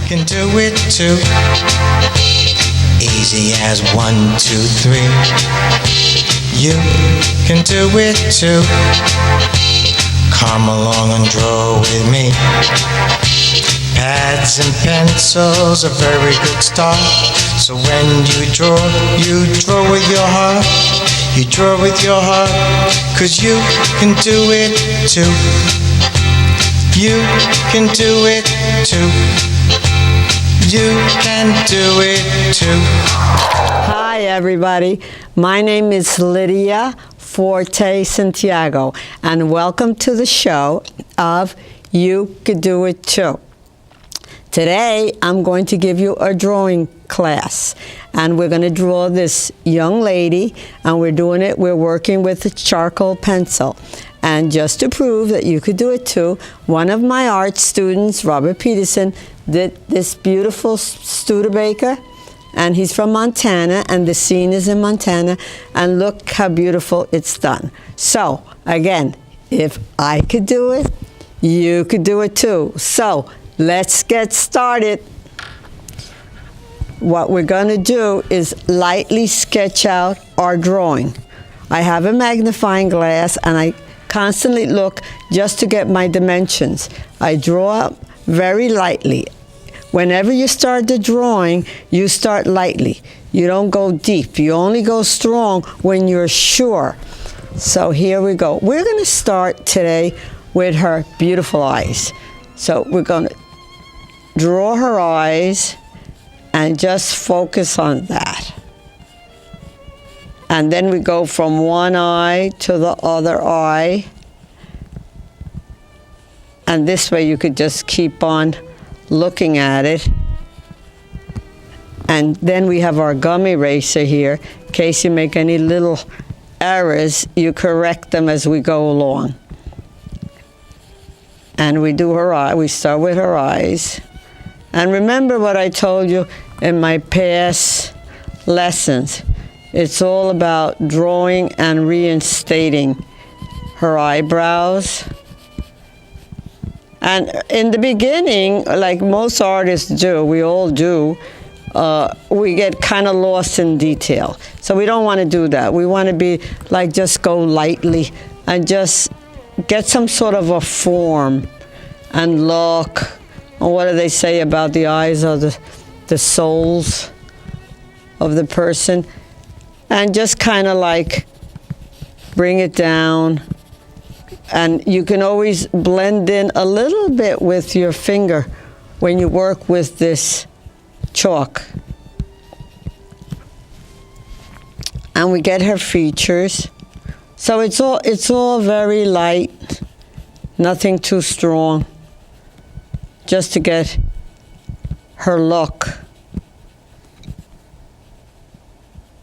Can do it too. Easy as 1, 2, 3. You can do it too. Come along and draw with me. Pads and pencils, a very good start. So when you draw with your heart. You draw with your heart, 'cause you can do it too. You can do it too. You can do it too. Hi everybody, my name is Lydia Forte-Santiago, and welcome to the show of You Could Do It Too. Today I'm going to give you a drawing class, and we're going to draw this young lady, and we're working with a charcoal pencil. And just to prove that you could do it too, one of my art students, Robert Peterson, did this beautiful Studebaker, and he's from Montana, and the scene is in Montana, and look how beautiful it's done. So again, if I could do it, you could do it too. So let's get started. What we're going to do is lightly sketch out our drawing. I have a magnifying glass, and I constantly look just to get my dimensions. I draw very lightly. Whenever you start the drawing, you start lightly. You don't go deep. You only go strong when you're sure. So here we go. We're going to start today with her beautiful eyes. So we're going to draw her eyes and just focus on that. And then we go from one eye to the other eye. And this way you could just keep on looking at it. And then we have our gum eraser here. In case you make any little errors, you correct them as we go along. And we do her eye. We start with her eyes. And remember what I told you in my past lessons. It's all about drawing and reinstating her eyebrows. And in the beginning, like most artists do, we all do, we get kind of lost in detail. So we don't want to do that. We want to be like, just go lightly and just get some sort of a form and look. And what do they say about the eyes of the souls of the person? And just kind of like bring it down. And you can always blend in a little bit with your finger when you work with this chalk. And we get her features. So it's all very light, nothing too strong, just to get her look.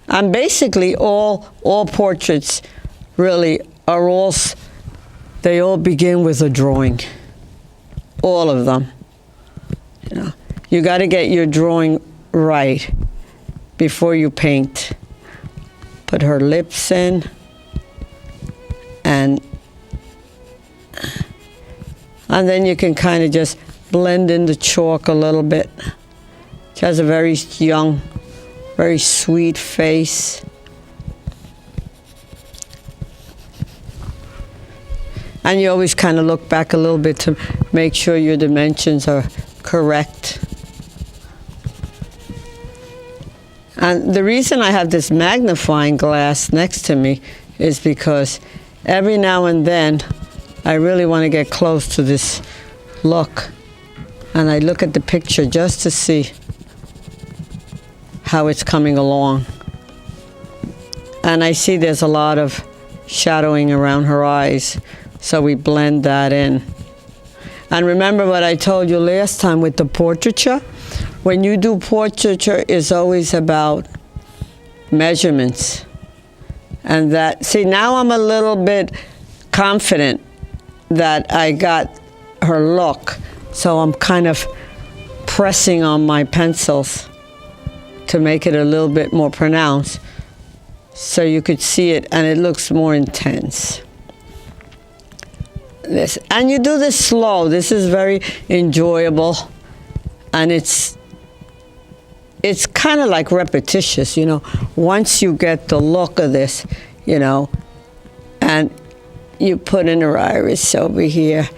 And basically all portraits really are they all begin with a drawing. All of them. You got to get your drawing right before you paint. Put her lips in, and then you can kind of just blend in the chalk a little bit. She has a very young, very sweet face. And you always kind of look back a little bit to make sure your dimensions are correct. And the reason I have this magnifying glass next to me is because every now and then I really want to get close to this look. And I look at the picture just to see how it's coming along. And I see there's a lot of shadowing around her eyes, so we blend that in. And remember what I told you last time with the portraiture? When you do portraiture, it's always about measurements. And that, see, now I'm a little bit confident that I got her look, so I'm kind of pressing on my pencils to make it a little bit more pronounced so you could see it and it looks more intense. And you do this slow. This is very enjoyable. and it's kind of like repetitious, you know. Once you get the look of this, you know, and you put in her iris over here,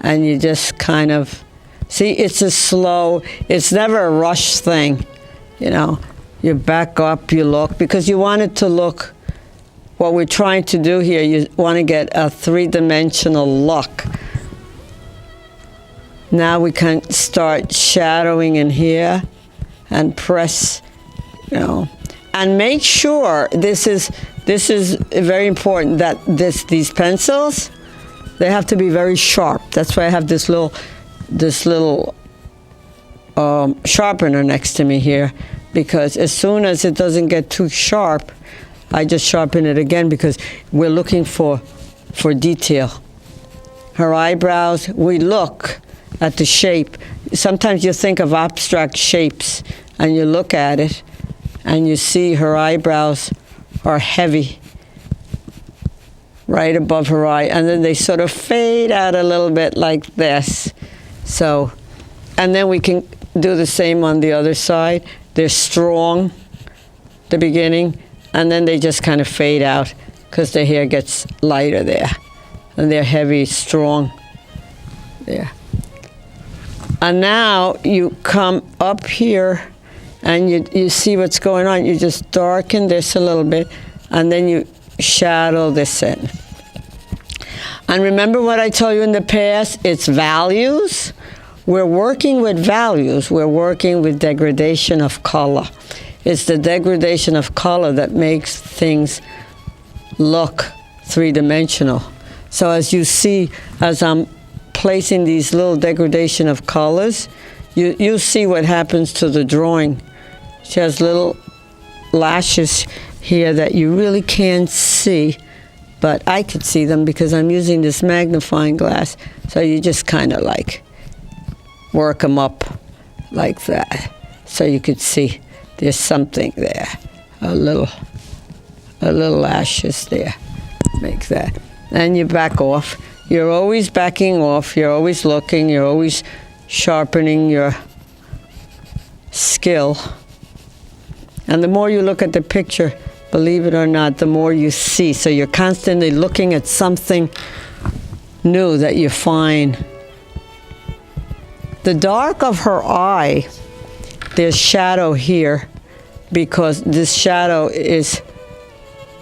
and you just kind of, see, it's a slow, it's never a rush thing, you know. You back up, you look, because you want it to look, what we're trying to do here, you want to get a three-dimensional look. Now we can start shadowing in here and press, you know, and make sure this is very important that these pencils, they have to be very sharp. That's why I have this little sharpener next to me here, because as soon as it doesn't get too sharp, I just sharpen it again, because we're looking for detail. Her eyebrows, we look at the shape. Sometimes you think of abstract shapes and you look at it and you see her eyebrows are heavy right above her eye, and then they sort of fade out a little bit like this. So, and then we can do the same on the other side. They're strong, the beginning, and then they just kind of fade out because the hair gets lighter there. And they're heavy, strong there. And now you come up here and you see what's going on. You just darken this a little bit, and then you shadow this in. And remember what I told you in the past, it's values. We're working with values. We're working with degradation of color. It's the degradation of color that makes things look three-dimensional. So as you see, as I'm placing these little degradation of colors, you see what happens to the drawing. She has little lashes here that you really can't see, but I could see them because I'm using this magnifying glass. So you just kind of like work them up like that, so you could see there's something there, a little lashes there, make that. And you back off. You're always backing off, you're always looking, you're always sharpening your skill. And the more you look at the picture, believe it or not, the more you see. So you're constantly looking at something new that you find. The dark of her eye, there's shadow here, because this shadow is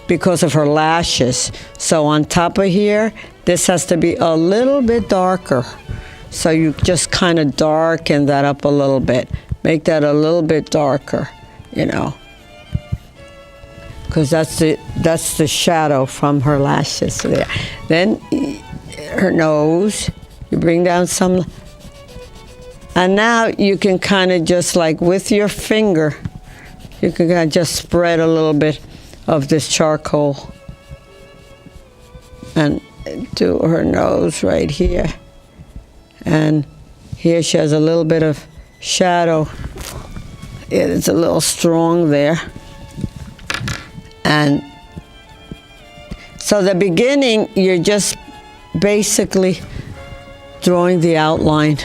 because of her lashes. So on top of here, this has to be a little bit darker. So you just kind of darken that up a little bit. Make that a little bit darker, you know, because that's the shadow from her lashes there. Then her nose, you bring down some, and now you can kind of just like with your finger, you can kind of just spread a little bit of this charcoal and do her nose right here. And here she has a little bit of shadow. It's a little strong there. And so the beginning, you're just basically drawing the outline.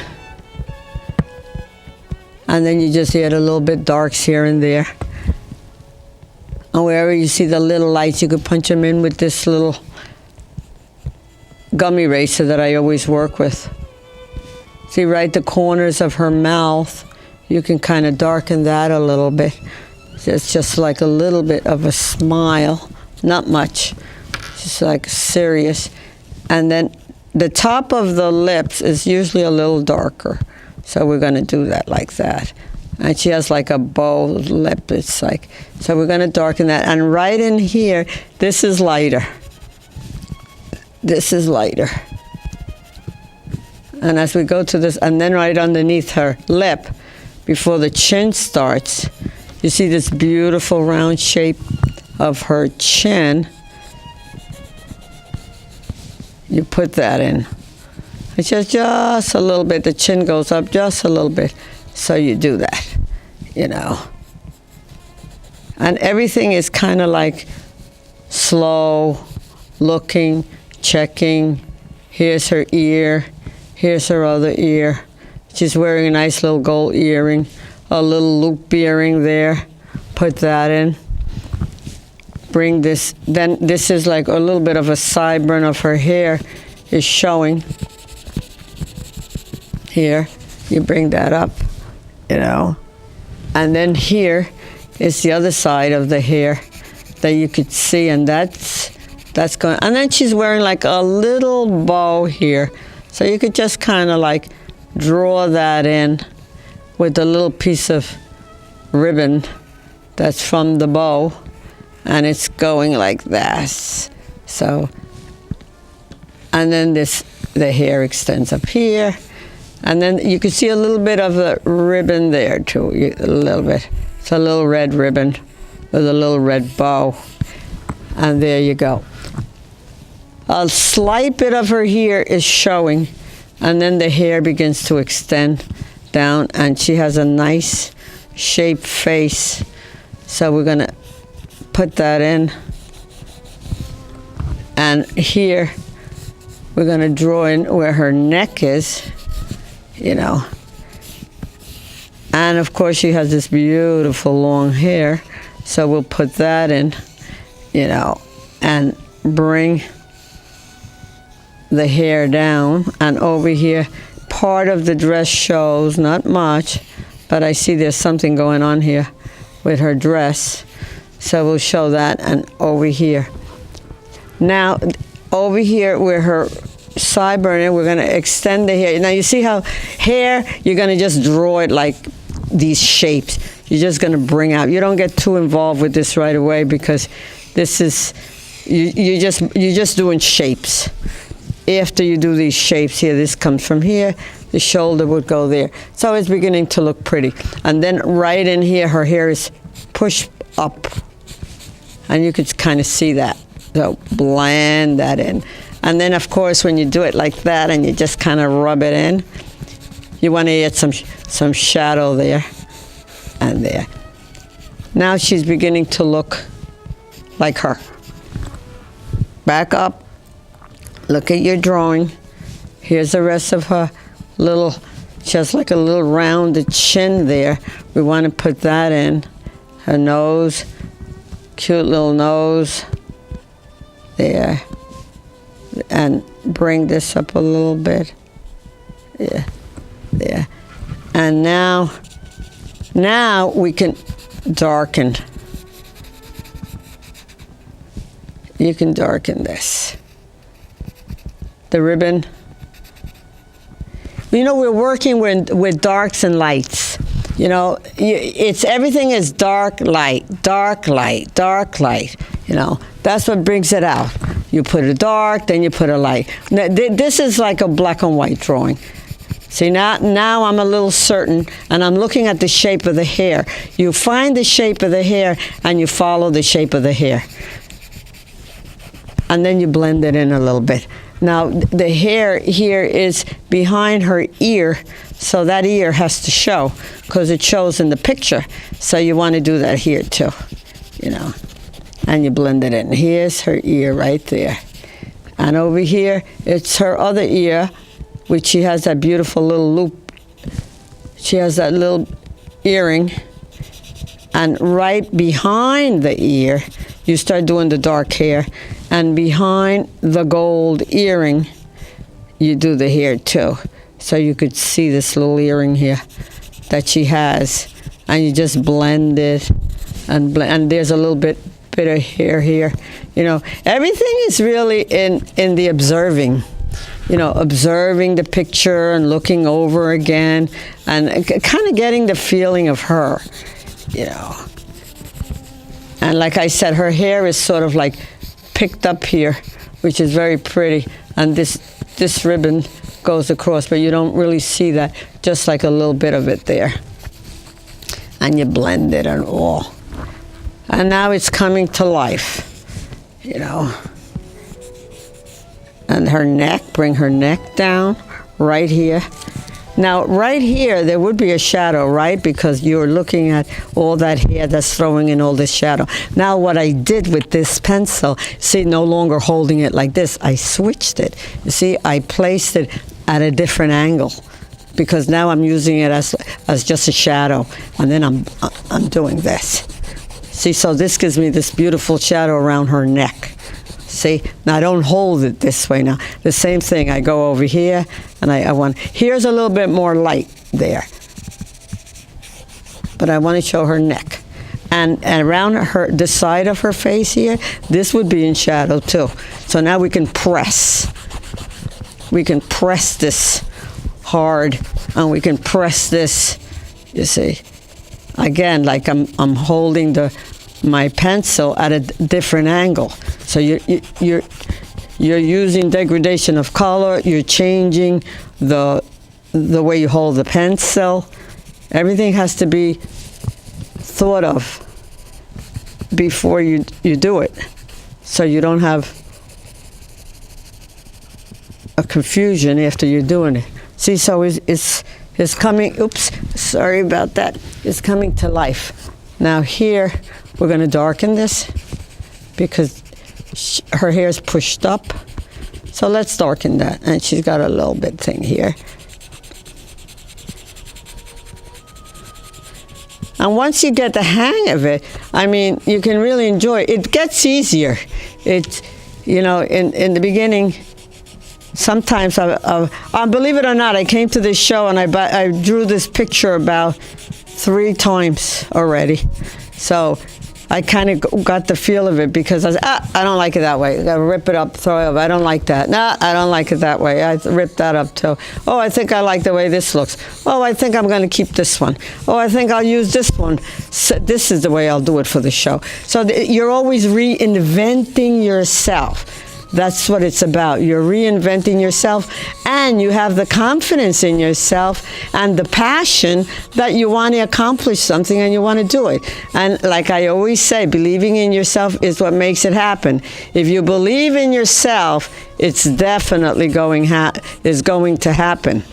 And then you just add a little bit darks here and there. And wherever you see the little lights, you could punch them in with this little gum eraser that I always work with. See, right the corners of her mouth, you can kind of darken that a little bit. It's just like a little bit of a smile, not much, just like serious. And then the top of the lips is usually a little darker. So we're going to do that like that. And she has like a bow lip, it's like, so we're going to darken that. And right in here, this is lighter. This is lighter. And as we go to this, and then right underneath her lip, before the chin starts, you see this beautiful round shape of her chin. You put that in. It's just a little bit, the chin goes up just a little bit. So you do that, you know. And everything is kind of like slow, looking, checking. Here's her ear, here's her other ear. She's wearing a nice little gold earring, a little loop earring there. Put that in. Bring this, then this is like a little bit of a sideburn of her hair is showing. Here, you bring that up, you know. And then here is the other side of the hair that you could see, and that's going. And then she's wearing like a little bow here, so you could just kind of like draw that in with a little piece of ribbon that's from the bow, and it's going like that. So, and then the hair extends up here, and then you can see a little bit of the ribbon there too, a little bit. It's a little red ribbon with a little red bow, and there you go. A slight bit of her hair is showing, and then the hair begins to extend down, and she has a nice shaped face. So we're gonna put that in, and here we're gonna draw in where her neck is, you know. And of course she has this beautiful long hair, so we'll put that in, you know, and bring the hair down. And over here, part of the dress shows, not much, but I see there's something going on here with her dress. So we'll show that, and over here. Now, over here where her sideburn is, we're gonna extend the hair. Now you see how hair, you're gonna just draw it like these shapes. You're just gonna bring out, you don't get too involved with this right away, because this is, you're just doing shapes. After you do these shapes here, this comes from here, the shoulder would go there. So it's beginning to look pretty. And then right in here, her hair is pushed up, and you could kind of see that. So blend that in. And then of course when you do it like that and you just kind of rub it in, you want to add some shadow there and there. Now she's beginning to look like her. Back up, look at your drawing. Here's the rest of her little, just like a little rounded chin there. We want to put that in. Her nose, cute little nose there, and bring this up a little bit. Yeah, there. And now we can darken. You can darken this. The ribbon. You know, we're working with darks and lights. You know, it's everything is dark, light, dark, light, dark, light. You know, that's what brings it out. You put a dark, then you put a light. Now, this is like a black and white drawing. See, now I'm a little certain, and I'm looking at the shape of the hair. You find the shape of the hair, and you follow the shape of the hair. And then you blend it in a little bit. Now, the hair here is behind her ear, so that ear has to show, because it shows in the picture. So you want to do that here too, you know. And you blend it in. Here's her ear right there. And over here, it's her other ear, which she has that beautiful little loop. She has that little earring. And right behind the ear, you start doing the dark hair. And behind the gold earring, you do the hair too. So you could see this little earring here that she has. And you just blend it. And there's a little bit of hair here. You know, everything is really in the observing. You know, observing the picture and looking over again and kind of getting the feeling of her, you know. And like I said, her hair is sort of like picked up here, which is very pretty. And this ribbon goes across, but you don't really see that, just like a little bit of it there. And you blend it and all. And now it's coming to life, you know. And her neck, bring her neck down right here. Now, right here, there would be a shadow, right? Because you're looking at all that hair that's throwing in all this shadow. Now, what I did with this pencil, see, no longer holding it like this, I switched it. You see, I placed it at a different angle because now I'm using it as just a shadow, and then I'm doing this. See, so this gives me this beautiful shadow around her neck. See, now I don't hold it this way now. The same thing, I go over here, and I want, here's a little bit more light there. But I want to show her neck. And around her, the side of her face here, this would be in shadow too. So now we can press. We can press this hard, and we can press this, you see. Again, like I'm holding my pencil at a different angle. So you're using degradation of color. You're changing the way you hold the pencil. Everything has to be thought of before you do it, so you don't have a confusion after you're doing it. See, so it's coming. Oops, sorry about that. It's coming to life. Now here, we're going to darken this because her hair is pushed up. So let's darken that. And she's got a little bit thing here. And once you get the hang of it, I mean, you can really enjoy it. It gets easier. It, you know, in the beginning, sometimes, believe it or not, I came to this show and I drew this picture about 3 times already. So I kind of got the feel of it because I was, I don't like it that way. I gotta rip it up, throw it up. I don't like that. Nah, I don't like it that way. I ripped that up too. Oh, I think I like the way this looks. Oh, I think I'm going to keep this one. Oh, I think I'll use this one. So this is the way I'll do it for the show. So you're always reinventing yourself. That's what it's about. You're reinventing yourself, and you have the confidence in yourself and the passion that you want to accomplish something and you want to do it. And like I always say, believing in yourself is what makes it happen. If you believe in yourself, it's definitely going to happen.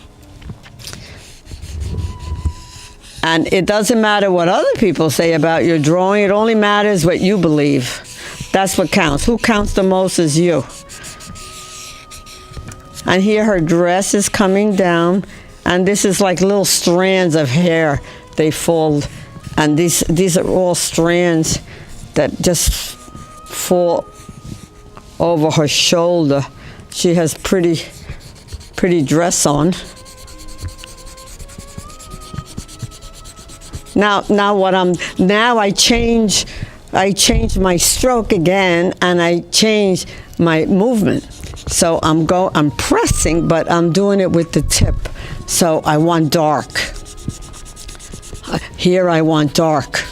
And it doesn't matter what other people say about your drawing. It only matters what you believe. That's what counts. Who counts the most is you. And here her dress is coming down, and this is like little strands of hair. They fold, and these are all strands that just fall over her shoulder. She has pretty dress on. Now I change my stroke again, and I change my movement. So I'm pressing, but I'm doing it with the tip. So I want dark. Here I want dark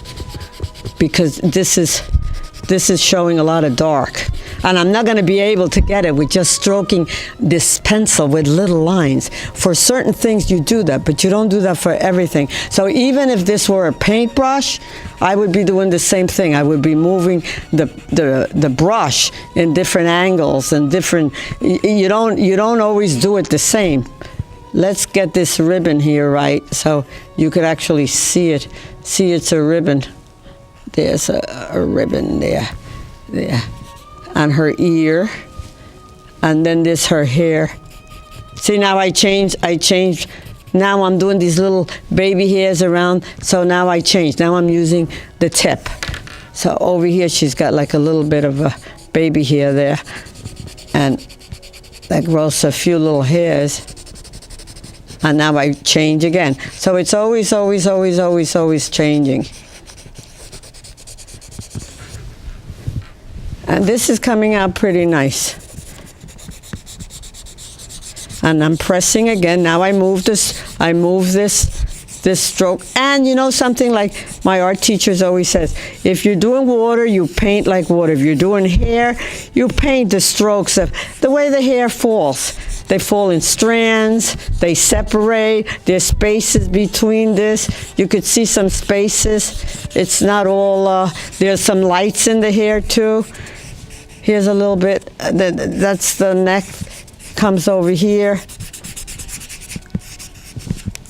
because this is showing a lot of dark. And I'm not going to be able to get it with just stroking this pencil with little lines. For certain things you do that, but you don't do that for everything. So even if this were a paintbrush, I would be doing the same thing. I would be moving the brush in different angles and different. You don't always do it the same. Let's get this ribbon here right so you could actually see it. See, it's a ribbon. There's a ribbon there. On her ear, and then this her hair. See, now I changed. Now I'm doing these little baby hairs around, so now I changed. Now I'm using the tip. So over here she's got like a little bit of a baby hair there, and that grows a few little hairs. And now I change again. So it's always changing. And this is coming out pretty nice. And I'm pressing again. Now I move this stroke. And you know something, like my art teachers always says, if you're doing water, you paint like water. If you're doing hair, you paint the strokes of the way the hair falls. They fall in strands, they separate, there's spaces between this. You could see some spaces. It's not all, there's some lights in the hair too. Here's a little bit, that's the neck, comes over here.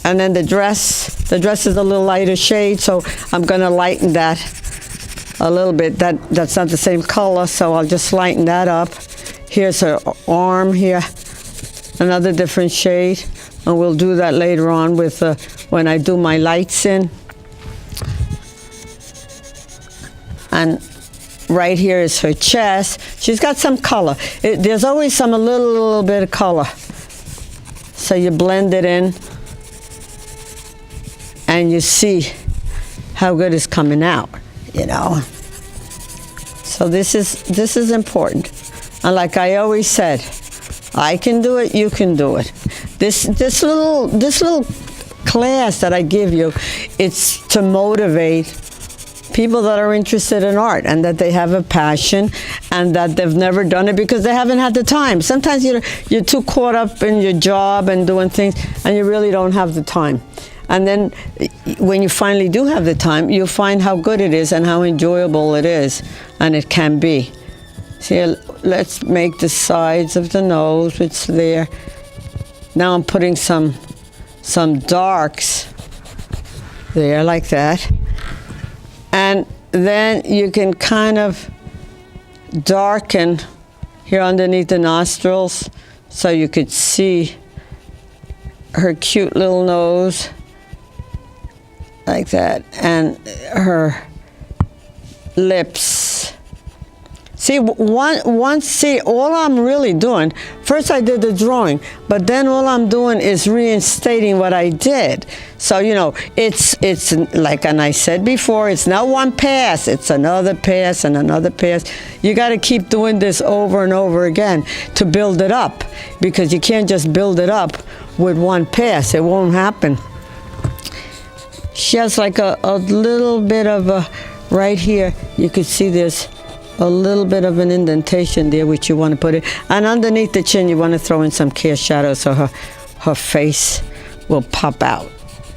And then the dress is a little lighter shade, so I'm gonna lighten that a little bit. That's not the same color, so I'll just lighten that up. Here's her arm here, another different shade. and we'll do that later on with when I do my lights in. And right here is her chest. She's got some color. There's always a little bit of color. So you blend it in, and you see how good it's coming out, you know. So this is important. And like I always said, I can do it, you can do it. This little class that I give you, it's to motivate people that are interested in art and that they have a passion and that they've never done it because they haven't had the time. Sometimes you're too caught up in your job and doing things and you really don't have the time. And then when you finally do have the time, you'll find how good it is and how enjoyable it is, and it can be. See, let's make the sides of the nose, which there. Now I'm putting some darks there like that. And then you can kind of darken here underneath the nostrils so you could see her cute little nose like that, and her lips. See, all I'm really doing, first I did the drawing, but then all I'm doing is reinstating what I did. So, you know, it's like, and I said before, it's not one pass, it's another pass and another pass. You got to keep doing this over and over again to build it up, because you can't just build it up with one pass. It won't happen. She has like a little bit of a, right here, you could see there's a little bit of an indentation there, which you want to put it. And underneath the chin, you want to throw in some cast shadow so her face will pop out.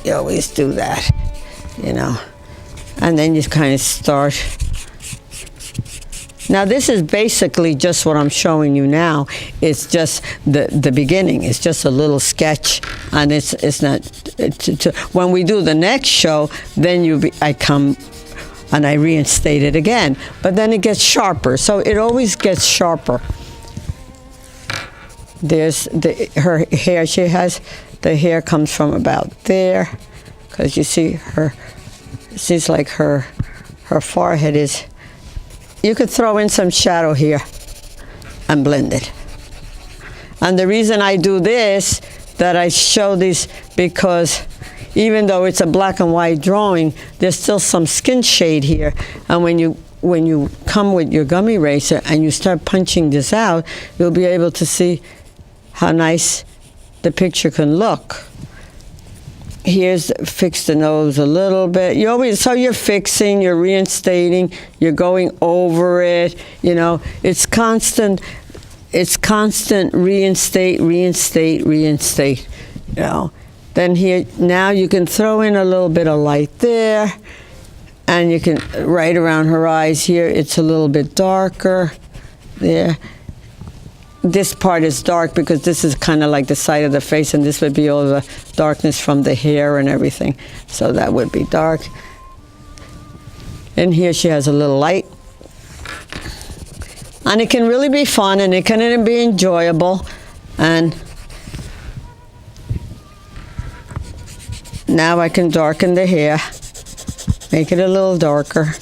You always do that, you know. And then you kind of start. Now this is basically just what I'm showing you now. It's just the beginning. It's just a little sketch, and it's not. When we do the next show, then I come and I reinstate it again. But then it gets sharper. So it always gets sharper. There's her hair. She has the hair comes from about there, because you see her. She's like her forehead is. You could throw in some shadow here and blend it. And the reason I do this, that I show this, because even though it's a black and white drawing, there's still some skin shade here. And when you come with your gummy eraser and you start punching this out, you'll be able to see how nice the picture can look. Here's, fix the nose a little bit. You're fixing, you're reinstating, you're going over it, you know. It's constant reinstate, you know. Then here, now you can throw in a little bit of light there, and you can, right around her eyes here, it's a little bit darker there. This part is dark because this is kind of like the side of the face, and this would be all the darkness from the hair and everything. So that would be dark. And here she has a little light. And it can really be fun, and it can be enjoyable. And now I can darken the hair, make it a little darker.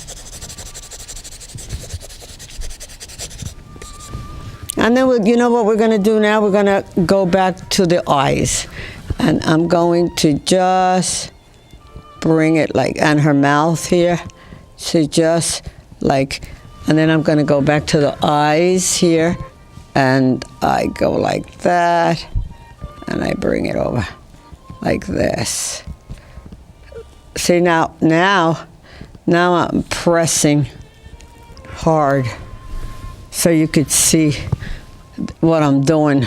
And then, you know what we're going to do now? We're going to go back to the eyes. And I'm going to just bring it like, and her mouth here. So just like, and then I'm going to go back to the eyes here. And I go like that. And I bring it over like this. See, now I'm pressing hard so you could see what I'm doing.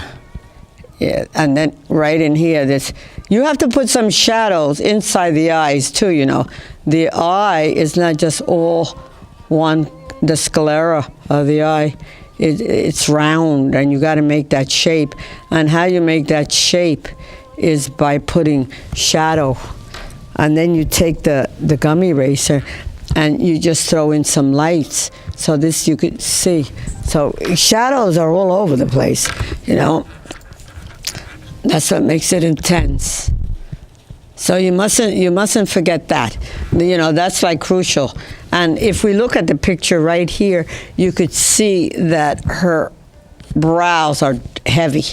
Yeah, and then right in here, you have to put some shadows inside the eyes too, you know. The eye is not just all one, the sclera of the eye. It's round, and you got to make that shape. And how you make that shape is by putting shadow. And then you take the gummy eraser and you just throw in some lights. So this you could see. So shadows are all over the place, you know. That's what makes it intense. So you mustn't forget that. You know, that's like crucial. And if we look at the picture right here, you could see that her brows are heavy.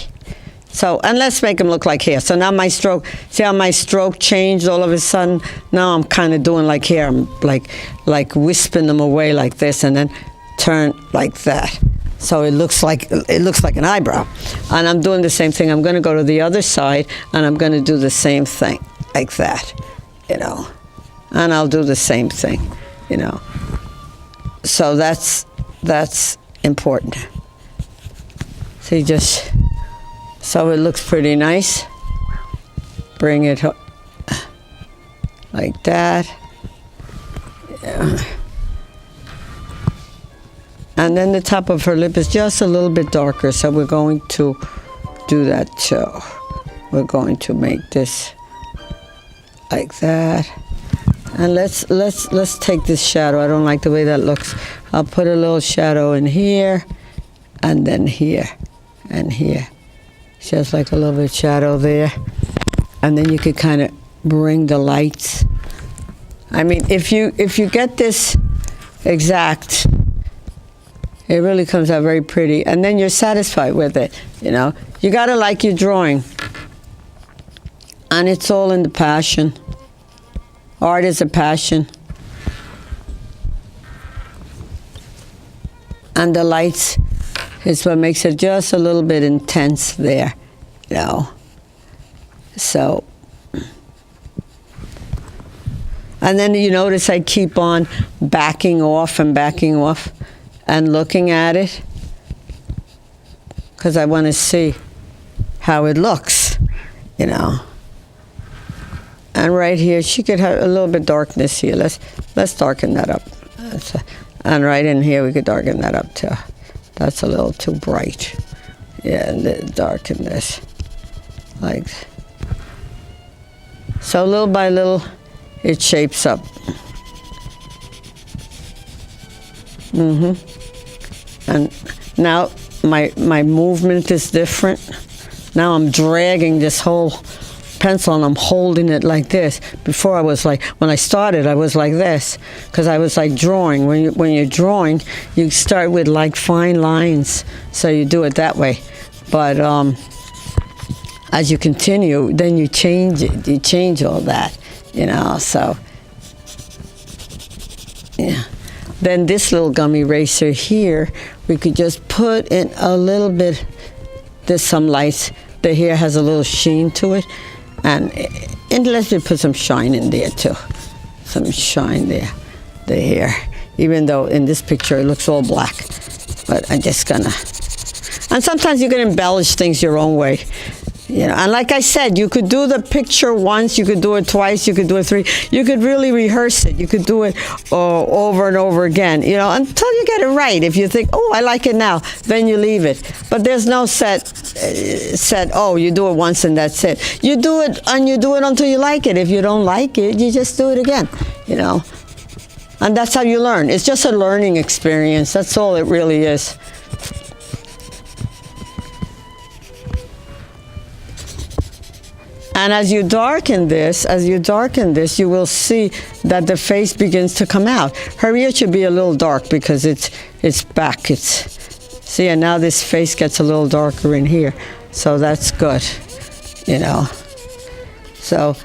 So, and let's make them look like hair. So now my stroke, see how my stroke changed all of a sudden? Now I'm kind of doing like hair. I'm like wisping them away like this and then turn like that. So it looks like an eyebrow. And I'm doing the same thing. I'm going to go to the other side and I'm going to do the same thing like that, you know. And I'll do the same thing, you know. So that's important. See, just so it looks pretty nice. Bring it like that. Yeah. And then the top of her lip is just a little bit darker, so we're going to do that too. We're going to make this like that. And let's take this shadow. I don't like the way that looks. I'll put a little shadow in here, and then here, and here. Just like a little bit of shadow there. And then you could kind of bring the lights. I mean, if you get this exact, it really comes out very pretty. And then you're satisfied with it, you know. You gotta like your drawing. And it's all in the passion. Art is a passion. And the lights is what makes it just a little bit intense there, you know. So, and then you notice I keep on backing off and looking at it because I want to see how it looks, you know. And right here, she could have a little bit darkness here. Let's darken that up. And right in here, we could darken that up too. That's a little too bright. Yeah, and darken this. Like, so little by little, it shapes up. And now my movement is different. Now I'm dragging this whole pencil and I'm holding it like this. Before I was like, when I started, I was like this because I was like drawing. When you're drawing, you start with like fine lines, so you do it that way. But as you continue, then you change it. You change all that, you know. So yeah. Then this little gum eraser here, we could just put in a little bit. There's some lights. The hair has a little sheen to it. And let's put some shine in there too. Some shine there, the hair. Even though in this picture it looks all black. But I'm just gonna, and sometimes you can embellish things your own way. You know, and like I said, you could do the picture once, you could do it twice, you could do it three. You could really rehearse it. You could do it over and over again, you know, until you get it right. If you think, oh, I like it now, then you leave it. But there's no set, oh, you do it once and that's it. You do it, and you do it until you like it. If you don't like it, you just do it again, you know. And that's how you learn. It's just a learning experience. That's all it really is. And as you darken this, you will see that the face begins to come out. Her ear should be a little dark because it's back. See, and now this face gets a little darker in here, so that's good, you know. So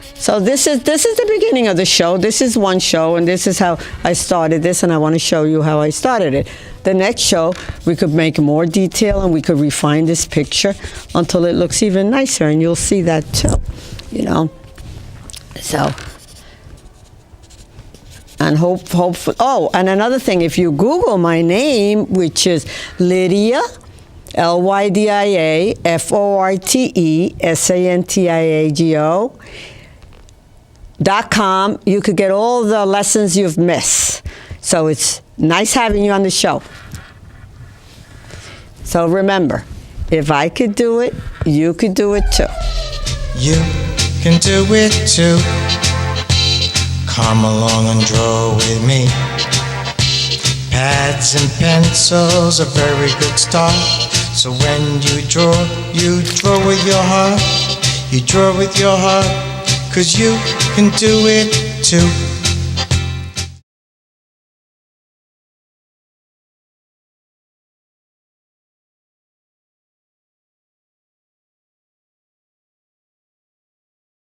this is the beginning of the show. This is one show, and this is how I started this, and I want to show you how I started it. The next show, we could make more detail, and we could refine this picture until it looks even nicer, and you'll see that too, you know. So, and hopefully, oh, and another thing, if you Google my name, which is Lydia, Lydia, ForteSantiago.com, you could get all the lessons you've missed. So it's nice having you on the show. So remember, if I could do it, you could do it too. You can do it too. Come along and draw with me. Pads and pencils, a very good start. So when you draw with your heart. You draw with your heart, 'cause you can do it too.